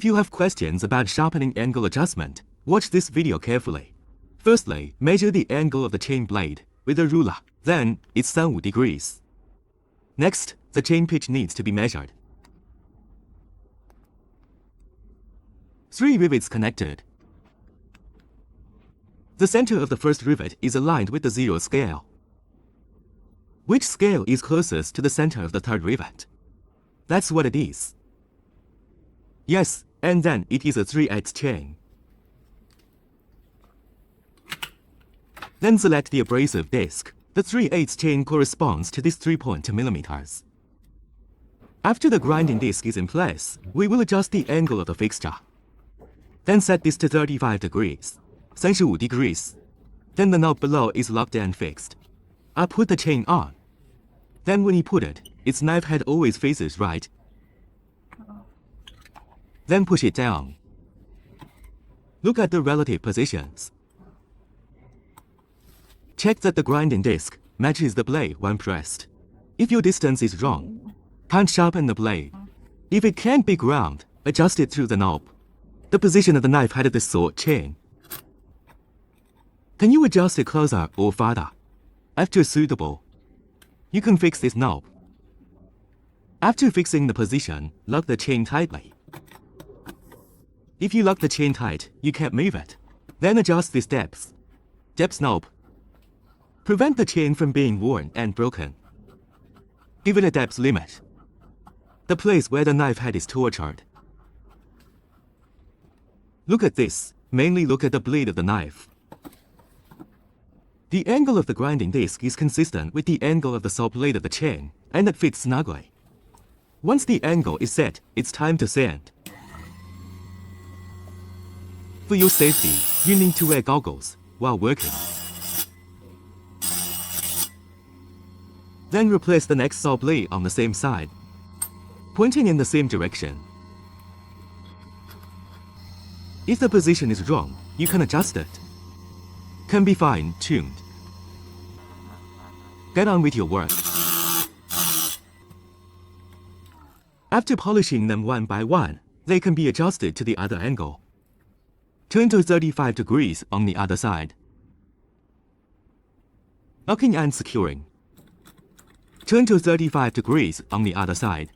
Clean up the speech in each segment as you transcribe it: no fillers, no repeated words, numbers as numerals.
If you have questions about sharpening angle adjustment, watch this video carefully. Firstly, measure the angle of the chain blade with a ruler. Then, it's 35 degrees. Next, the chain pitch needs to be measured. 3 rivets connected. The center of the first rivet is aligned with the 0 scale. Which scale is closest to the center of the third rivet? That's what it is. Yes, and then it is a 3/8 chain. Then select the abrasive disc. The 3/8 chain corresponds to this 3.2 millimeters. After the grinding disc is in place, we will adjust the angle of the fixture. Then set this to 35 degrees, 35 degrees. Then the knob below is locked and fixed. I'll put the chain on. Then when you put it, its knife head always faces right. Then push it down. Look at the relative positions. Check that the grinding disc matches the blade when pressed. If your distance is wrong, can't sharpen the blade. If it can't be ground, adjust it through the knob. The position of the knife head of the saw chain. Can you adjust it closer or farther? After suitable, you can fix this knob. After fixing the position, lock the chain tightly. If you lock the chain tight, you can't move it. Then adjust this depth. Depth knob. Prevent the chain from being worn and broken. Give it a depth limit. The place where the knife head is tortured. Look at this. Mainly look at the blade of the knife. The angle of the grinding disc is consistent with the angle of the saw blade of the chain, and it fits snugly. Once the angle is set, it's time to sand. For your safety, you need to wear goggles while working. Then replace the next saw blade on the same side, pointing in the same direction. If the position is wrong, you can adjust it. Can be fine-tuned. Get on with your work. After polishing them one by one, they can be adjusted to the other angle. Turn to 35 degrees on the other side. Locking and securing. Turn to 35 degrees on the other side.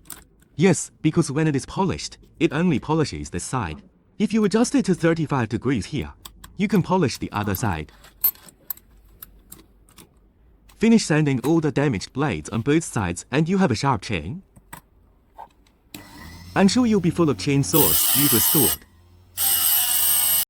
Yes, because when it is polished, it only polishes this side. If you adjust it to 35 degrees here, you can polish the other side. Finish sanding all the damaged blades on both sides and you have a sharp chain. I'm sure you'll be full of chainsaws you've restored.